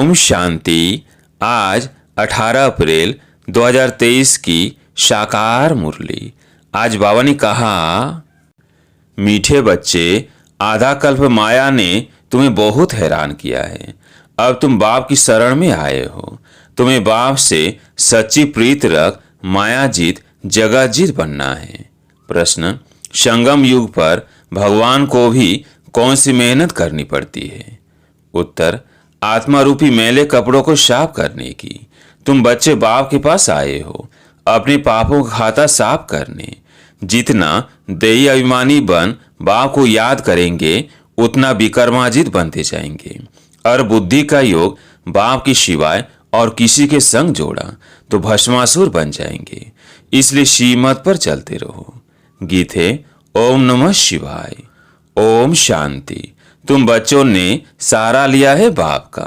ओम शांति। आज 18 अप्रैल 2023 की साकार मुरली। आज बाबा ने कहा, मीठे बच्चे, आधा कल्प माया ने तुम्हें बहुत हैरान किया है। अब तुम बाप की शरण में आए हो। तुम्हें बाप से सच्ची प्रीत रख माया जीत जगत जीत बनना है। प्रश्न, संगम युग पर भगवान को भी कौन सी मेहनत करनी पड़ती है? उत्तर, आत्मा रूपी मैले कपड़ों को साफ करने की। तुम बच्चे बाप के पास आए हो अपने पापों का खाता साफ करने। जितना देही अभिमानी बन बाप को याद करेंगे उतना विकर्माजित बनते जाएंगे। और बुद्धि का योग बाप के सिवाय और किसी के संग जोड़ा तो भस्मासुर बन जाएंगे। इसलिए श्रीमत पर चलते रहो। गीत है ओम नमः शिवाय। ओम शांति। तुम बच्चों ने सहारा लिया है बाप का,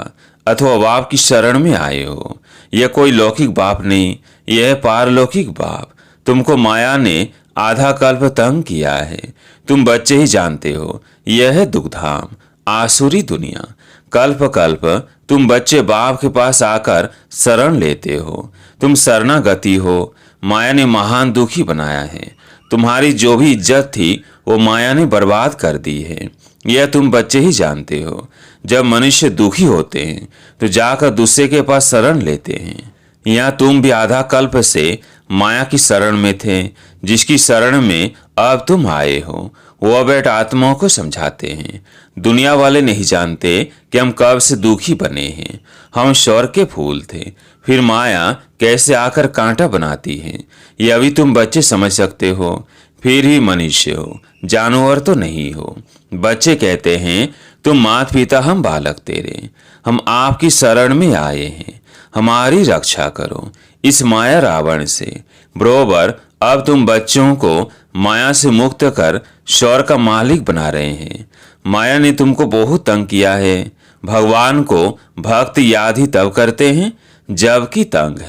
अथवा बाप की शरण में आए हो। यह कोई लौकिक बाप नहीं, यह पारलौकिक बाप। तुमको माया ने आधा कल्प तंग किया है। तुम बच्चे ही जानते हो, यह है दुखधाम आसुरी दुनिया। कल्प कल्प तुम बच्चे बाप के पास आकर शरण लेते हो। तुम शरणागति हो। माया ने महान दुखी बनाया है। तुम्हारी जो भी इज्जत थी वो माया ने बर्बाद कर दी है। यह तुम बच्चे ही जानते हो। जब मनुष्य दुखी होते हैं तो जाकर दूसरे के पास शरण लेते हैं। यहाँ तुम भी आधा कल्प से माया की शरण में थे, जिसकी शरण में अब तुम आए हो। वह बैठ आत्माओं को समझाते हैं। दुनिया वाले नहीं जानते कि हम कब से दुखी बने हैं। हम स्वर्ग के फूल थे, फिर माया कैसे आकर कांटा बनाती है, यह अभी तुम बच्चे समझ सकते हो। फिर ही मनुष्य हो, जानवर तो नहीं हो। बच्चे कहते हैं, तुम माता पिता हम बालक तेरे। हम आपकी शरण में आए हैं, हमारी रक्षा करो इस माया रावण से। बरोबर अब तुम बच्चों को माया से मुक्त कर स्वर्ग का मालिक बना रहे हैं। माया ने तुमको बहुत तंग किया है। भगवान को भक्त याद ही तब करते हैं जबकि तंग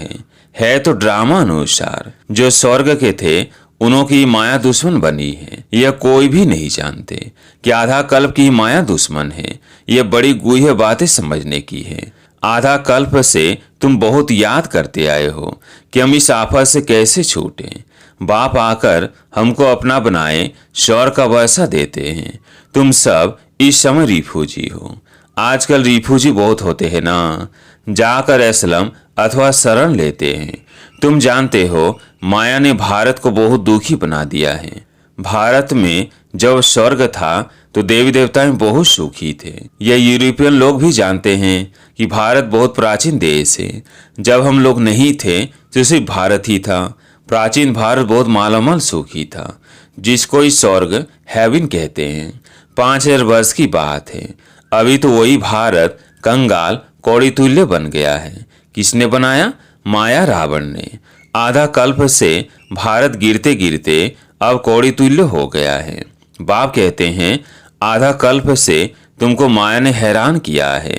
है तो ड्रामा अनुसार। जो स्वर्ग के थे उन्हों की माया दुश्मन बनी है। यह कोई भी नहीं जानते कि आधा कल्प की माया दुश्मन है। यह बड़ी गुह्य बातें समझने की है। आधा कल्प से तुम बहुत याद करते आए हो कि हम इस आफत से कैसे छूटें। बाप आकर हमको अपना बनाए स्वर्ग का वैसा देते हैं। तुम सब इस समय रिफ्यूजी हो। आजकल रिफ्यूजी बहुत होते हैं ना, जाकर असलम अथवा शरण लेते हैं। तुम जानते हो माया ने भारत को बहुत दुखी बना दिया है। भारत में जब स्वर्ग था तो देवी देवताएं बहुत सुखी थे। यह यूरोपियन लोग भी जानते हैं कि भारत बहुत प्राचीन देश है। जब हम लोग नहीं थे तो सिर्फ भारत ही था। प्राचीन भारत बहुत मालामाल सुखी था, जिसको इस स्वर्ग हेवन कहते हैं। 5000 वर्ष की बात है। अभी तो वही भारत कंगाल कौड़ी तुल्य बन गया है। किसने बनाया? माया रावण ने। आधा कल्प से भारत गिरते गिरते अब कौड़ी तुल्य हो गया है। बाप कहते हैं, आधा कल्प से तुमको माया ने हैरान किया है।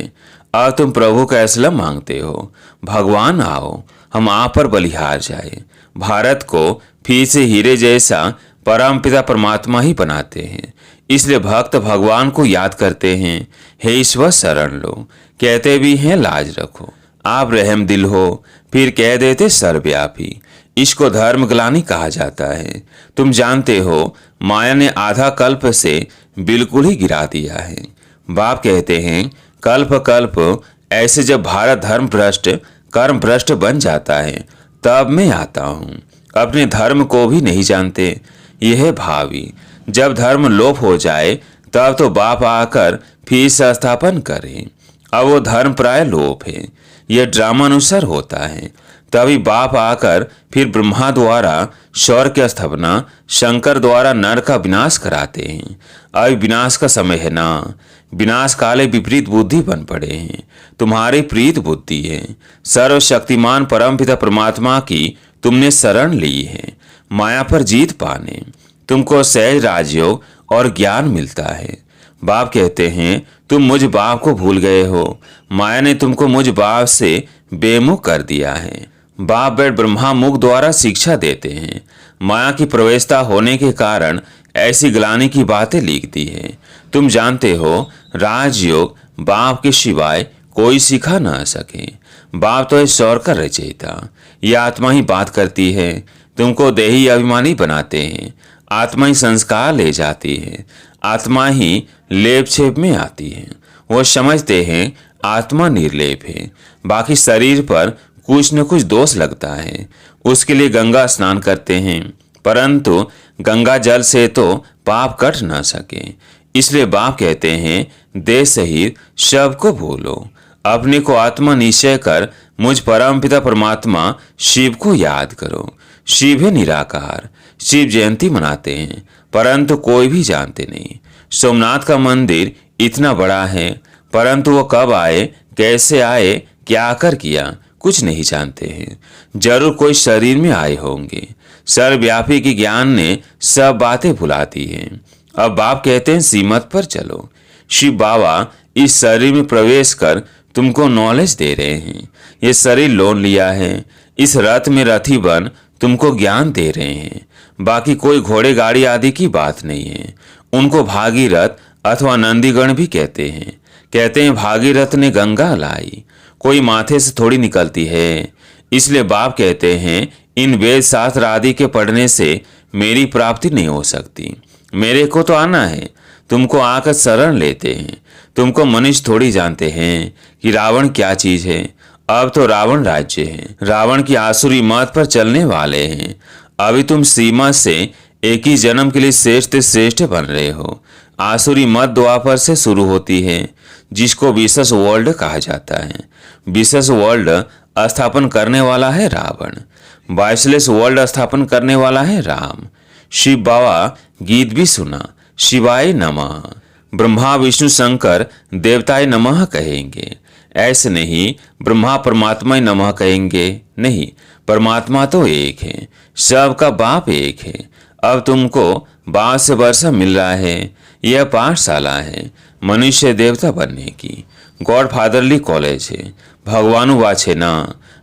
अब तुम प्रभु का असलम मांगते हो। भगवान आओ, हम आप पर बलिहार जाए। भारत को फिर से हीरे जैसा परमपिता परमात्मा ही बनाते हैं। इसलिए भक्त भगवान को याद करते हैं, हे ईश्वर शरण लो। कहते भी हैं, लाज रखो, आप रहम दिल हो। फिर कह देते सर्वव्यापी। इसको धर्म ग्लानि कहा जाता है। तुम जानते हो माया ने आधा कल्प से बिल्कुल ही गिरा दिया है। बाप कहते हैं, कल्प कल्प ऐसे जब भारत धर्म भ्रष्ट कर्म भ्रष्ट बन जाता है तब मैं आता हूँ। अपने धर्म को भी नहीं जानते। यह है भावी। जब धर्म लोप हो जाए तब तो बाप आकर फिर से स्थापन करें। अब वो धर्म प्राय लोप है। यह ड्रामा अनुसार होता है। तभी बाप आकर फिर ब्रह्मा द्वारा स्वर्ग की स्थापना, शंकर द्वारा नर का विनाश कराते हैं। अभी विनाश का समय है ना। विनाश काले विपरीत बुद्धि बन पड़े हैं। तुम्हारी प्रीत बुद्धि है। सर्वशक्तिमान परमपिता परमात्मा की तुमने शरण ली है। माया पर जीत पाने तुमको सहज राजयोग और ज्ञान मिलता है। बाप कहते हैं, तुम मुझ बाप को भूल गए हो। माया ने तुमको मुझ बाप से बेमुख कर दिया है। बाप बैठ ब्रह्मा मुख द्वारा शिक्षा देते हैं। माया की प्रवेशता होने के कारण ऐसी ग्लानि की बातें लिखती है। तुम जानते हो राजयोग बाप के सिवाय कोई सिखा ना सके। बाप तो है स्वर का रचयिता, ये आत्मा ही बात करती है, तुमको देही अभिमानी बनाते हैं। आत्मा ही संस्कार ले जाती है, आत्मा ही लेप छेप में आती है। वो समझते हैं आत्मा निर्लेप है, बाकी शरीर पर कुछ न कुछ दोष लगता है। उसके लिए गंगा स्नान करते हैं, परंतु गंगा जल से तो पाप कट ना सके। इसलिए बाप कहते हैं देह सहित सबको भूलो, अपने को आत्मा निश्चय कर मुझ परमपिता परमात्मा शिव को याद करो। शिव है निराकार, शिव जयंती मनाते हैं, परंतु कोई भी जानते नहीं। सोमनाथ का मंदिर इतना बड़ा है, परंतु वो कब आए, कैसे आए, क्या कर किया, कुछ नहीं जानते हैं। जरूर कोई शरीर में आए होंगे। सर्वव्यापी की ज्ञान ने सब बातें भुला दी हैं। अब बाप कहते हैं सीमत पर चलो। शिव बाबा इस शरीर में प्रवेश कर तुमको नॉलेज दे रहे हैं। ये शरीर लोन लिया है, इस रथ में रथी बन तुमको ज्ञान दे रहे हैं। बाकी कोई घोड़े गाड़ी आदि की बात नहीं है। उनको भागीरथ अथवा नंदीगण भी कहते हैं। कहते हैं भागीरथ ने गंगा लाई, कोई माथे से थोड़ी निकलती है। इसलिए बाप कहते हैं इन वेद शास्त्र आदि के पढ़ने से मेरी प्राप्ति नहीं हो सकती। मेरे को तो आना है, तुमको आकर शरण लेते हैं। तुमको मनुष्य थोड़ी जानते हैं कि रावण क्या चीज है। अब तो रावण राज्य है, रावण की आसुरी मत पर चलने वाले हैं। अभी तुम सीमा से एक ही जन्म के लिए श्रेष्ठ श्रेष्ठ बन रहे हो। आसुरी मत द्वापर से शुरू होती है, जिसको विशेष वर्ल्ड कहा जाता है। विशेष वर्ल्ड स्थापन करने वाला है रावण, वाइसलेस वर्ल्ड स्थापन करने वाला है राम। शिव बाबा गीत भी सुना, शिवाय नमः। ब्रह्मा विष्णु शंकर देवताय नमः कहेंगे, ऐसे नहीं ब्रह्मा परमात्मा नमः कहेंगे। नहीं, परमात्मा तो एक है, सबका बाप एक है। अब तुमको 22 वर्ष मिल रहा है। यह पाठशाला है मनुष्य देवता बनने की। गॉड फादरली कॉलेज है, भगवानु वाछेना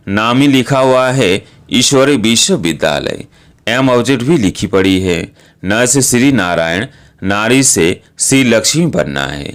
नाम ही लिखा हुआ है। ईश्वरी विश्वविद्यालय एम ऑब्जेक्ट भी लिखी पड़ी है। न से श्री नारायण, नारी से श्री लक्ष्मी बनना है।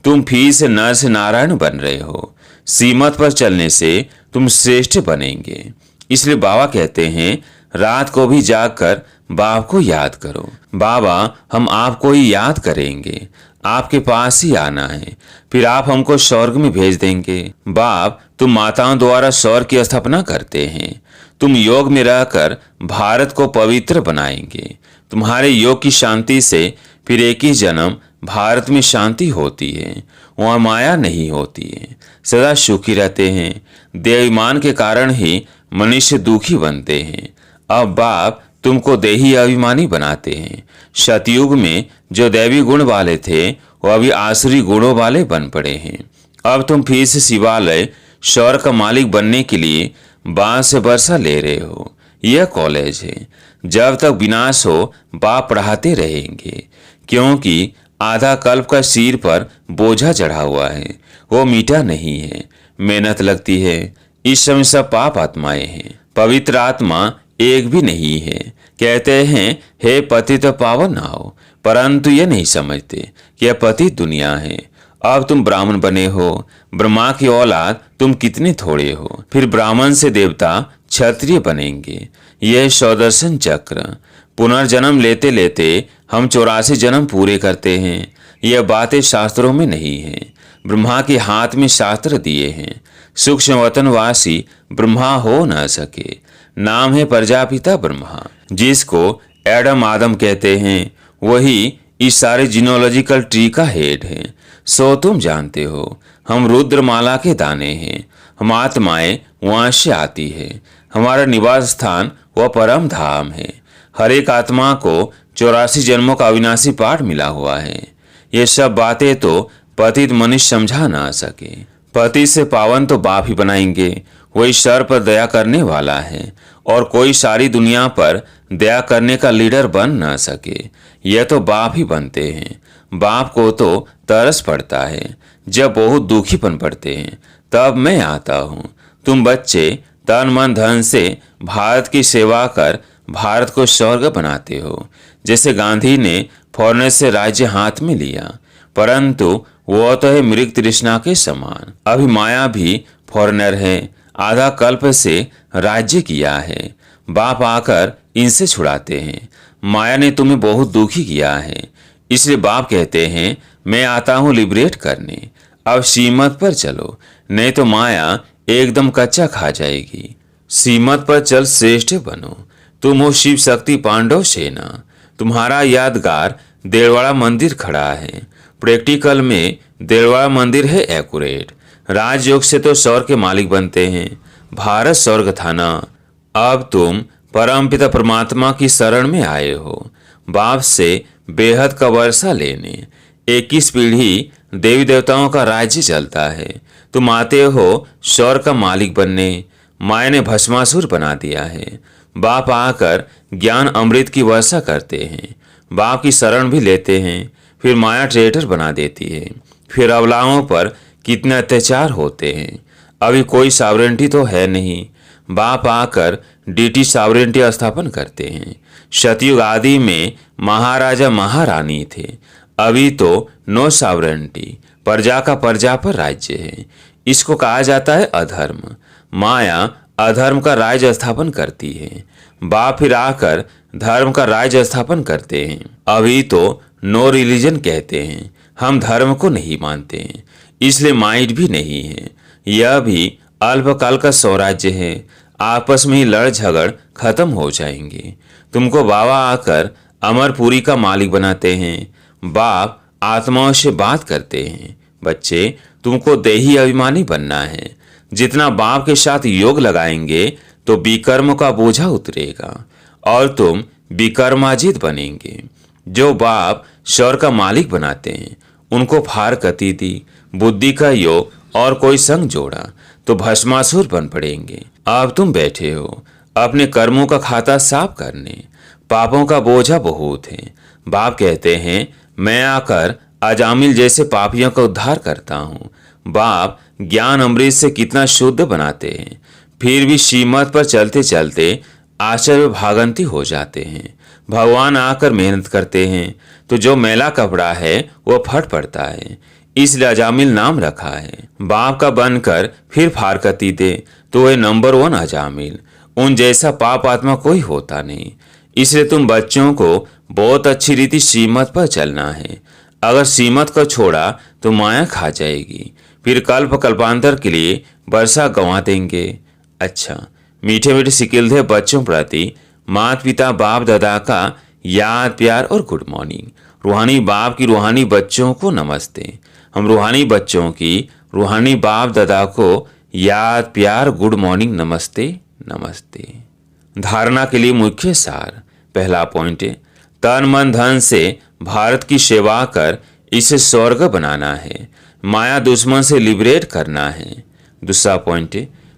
तुम फिर से नर से नारायण बन रहे हो। सीमत पर चलने से तुम श्रेष्ठ बनेंगे। इसलिए बाबा कहते हैं रात को भी जागकर बाप को याद करो। बाबा हम आपको ही याद करेंगे, आपके पास ही आना है, फिर आप हमको स्वर्ग में भेज देंगे। बाप तुम माताओं द्वारा स्वर्ग की स्थापना करते हैं। तुम योग में रहकर भारत को पवित्र बनाएंगे। तुम्हारे योग की शांति से फिर एक ही जन्म भारत में शांति होती है, वहाँ माया नहीं होती है, सदा सुखी रहते हैं। देवाभिमान के कारण ही मनुष्य दुखी बनते हैं। अब बाप तुमको देही अभिमानी बनाते हैं। सतयुग में जो दैवी गुण वाले थे वो अभी आसुरी गुणों वाले बन पड़े हैं। अब तुम फिर से शिवालय स्वर्ग का मालिक बनने के लिए 22 वर्ष ले रहे हो। यह कॉलेज है, जब तक विनाश हो बाप पढ़ाते रहेंगे, क्योंकि आधा कल्प का सिर पर बोझा चढ़ा हुआ है, वो मीठा नहीं है, मेहनत लगती है। इस समय सब पाप आत्माएं हैं, पवित्र आत्मा एक भी नहीं है। कहते हैं हे पतित पावन आओ, परंतु ये नहीं समझते कि यह पतित दुनिया है। अब तुम ब्राह्मण बने हो, ब्रह्मा की औलाद तुम कितने थोड़े हो। फिर ब्राह्मण से देवता क्षत्रिय बनेंगे। यह सौदर्शन चक्र, पुनर्जन्म लेते लेते हम 84 जन्म पूरे करते हैं। यह बातें शास्त्रों में नहीं है, ब्रह्मा के हाथ में शास्त्र दिए हैं। सूक्ष्म वतनवासी ब्रह्मा हो न सके। नाम है प्रजापिता ब्रह्मा, जिसको एडम आदम कहते हैं, वही इस सारे जीनोलॉजिकल ट्री का हेड है। सो तुम जानते हो हम रुद्रमाला के दाने हैं। हम आत्माएं वहां से आती है। हमारा निवास स्थान वह परम धाम है। हर एक आत्मा को 84 जन्मों का अविनाशी पाठ मिला हुआ है। ये सब बातें तो पतित मनुष्य समझा ना सके। पति से पावन तो बाप ही बनाएंगे। वही सर पर दया करने वाला है, और कोई सारी दुनिया पर दया करने का लीडर बन ना सके। यह तो बाप ही बनते हैं। बाप को तो तरस पड़ता है। जब बहुत दुखीपन पड़ते हैं तब मैं आता हूँ। तुम बच्चे तन मन धन से भारत की सेवा कर भारत को स्वर्ग बनाते हो। जैसे गांधी ने फॉरेनर से राज्य हाथ में लिया, परंतु वह तो है मृग तृष्णा के समान। अभी माया भी फॉरेनर है, आधा कल्प से राज्य किया है। बाप आकर इनसे छुड़ाते हैं। माया ने तुम्हें बहुत दुखी किया है, इसलिए बाप कहते हैं मैं आता हूँ लिबरेट करने। अब सीमत पर चलो, नहीं तो माया एकदम कच्चा खा जाएगी। सीमत पर चल श्रेष्ठ बनो, तुम हो शिव शक्ति पांडव सेना। तुम्हारा यादगार देलवाड़ा मंदिर खड़ा है। प्रैक्टिकल में देलवाड़ा मंदिर है एक्यूरेट। राजयोग से तो स्वर्ग के मालिक बनते हैं। भारत स्वर्ग था ना। अब तुम परमपिता परमात्मा की शरण में आए हो, बाप से बेहद का वर्षा लेने। 21 पीढ़ी देवी देवताओं का राज्य चलता है। तुम आते हो स्वर्ग का मालिक बनने। माया ने भस्मासुर बना दिया है। बाप आकर ज्ञान अमृत की वर्षा करते हैं। बाप की शरण भी लेते हैं, फिर माया ट्रेटर बना देती है। फिर अबलाओं पर कितने अत्याचार होते हैं। अभी कोई सॉवरेंटी तो है नहीं। बाप आकर डीटी सॉवरेंटी स्थापन करते हैं। सतयुग आदि में महाराजा महारानी थे। अभी तो नो सॉवरेंटी, प्रजा का प्रजा पर राज्य है। इसको कहा जाता है अधर्म। माया अधर्म का राज्य स्थापन करती है। बाप फिर आकर धर्म का राज्य स्थापन करते हैं। अभी तो नो रिलीजन कहते हैं। हम धर्म को नहीं मानते हैं, इसलिए माइंड भी नहीं है। यह भी अल्पकाल का स्वराज्य है। आपस में ही लड़ झगड़ खत्म हो जाएंगे। तुमको बाबा आकर अमरपुरी का मालिक बनाते हैं। बाप आत्माओं से बात करते हैं, बच्चे तुमको देही अभिमानी बनना है। जितना बाप के साथ योग लगाएंगे तो विकर्म का बोझा उतरेगा और तुम विकर्माजित बनेंगे। जो बाप स्वर्ग का मालिक बनाते हैं उनको फार गति दी, बुद्धि का योग और कोई संग जोड़ा तो भस्मासुर बन पड़ेंगे। अब तुम बैठे हो अपने कर्मों का खाता साफ करने। पापों का बोझा बहुत है। बाप कहते हैं मैं आकर अजामिल जैसे पापियों का उद्धार करता हूँ। बाप ज्ञान अमृत से कितना शुद्ध बनाते हैं, फिर भी श्रीमत पर चलते चलते आश्चर्य भागंती हो जाते हैं। भगवान आकर मेहनत करते हैं तो जो मैला कपड़ा है वह फट पड़ता है, इसलिए अजामिल नाम रखा है। बाप का बनकर फिर फारकती दे तो वह नंबर 1 अजामिल। उन जैसा पाप आत्मा कोई होता नहीं। इसलिए तुम बच्चों को बहुत अच्छी रीति श्रीमत पर चलना है। अगर श्रीमत को छोड़ा तो माया खा जाएगी, फिर कल्प कल्पांतर के लिए वर्षा गंवा देंगे। अच्छा, मीठे मीठे सिकिलधे बच्चों प्रति माता पिता बाप दादा का याद प्यार और गुड मॉर्निंग। रूहानी बाप की रूहानी बच्चों को नमस्ते। हम रूहानी बच्चों की रूहानी बाप दादा को याद प्यार गुड मॉर्निंग नमस्ते नमस्ते। धारणा के लिए मुख्य सार। पहला पॉइंट, तन मन धन से भारत की सेवा कर इसे स्वर्ग बनाना है। माया दुश्मन से लिबरेट करना है। दूसरा पॉइंट,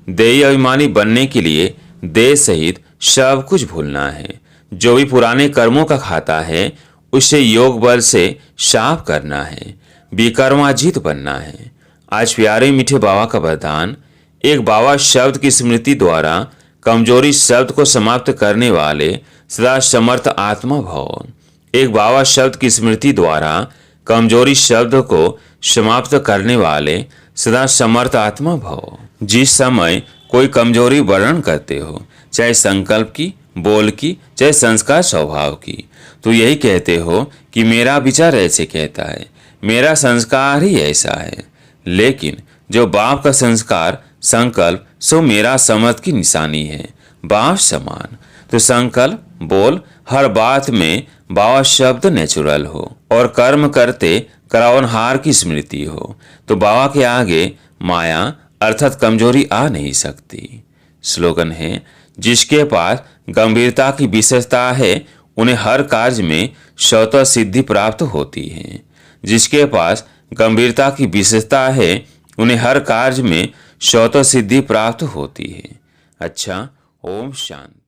देही अभिमानी बनने के लिए देह सहित सब कुछ भूलना है। जो भी पुराने कर्मों का खाता है उसे योग बल से साफ करना है। विकर्माजित बनना है। आज प्यारे मीठे बाबा का वरदान। एक बाबा शब्द की स्मृति द्वारा कमजोरी शब्द को समाप्त करने वाले सदा समर्थ आत्मा भव। एक बाबा शब्द की स्मृति द्वारा कमजोरी शब्द को समाप्त करने वाले सदा समर्थ आत्मा भव। जिस समय कोई कमजोरी वर्णन करते हो, चाहे संकल्प की, बोल की, चाहे संस्कार स्वभाव की, तो यही कहते हो कि मेरा विचार ऐसे कहता है, मेरा संस्कार ही ऐसा है। लेकिन जो बाप का संस्कार संकल्प सो मेरा समझ की निशानी है, बाप समान। तो संकल्प बोल हर बात में बाबा शब्द नेचुरल हो और कर्म करते करावनहार की स्मृति हो, तो बाबा के आगे माया अर्थात कमजोरी आ नहीं सकती। स्लोगन है, जिसके पास गंभीरता की विशेषता है उन्हें हर कार्य में स्वतः सिद्धि प्राप्त होती है। जिसके पास गंभीरता की विशेषता है उन्हें हर कार्य में स्वतः सिद्धि प्राप्त होती है। अच्छा, ओम शांति।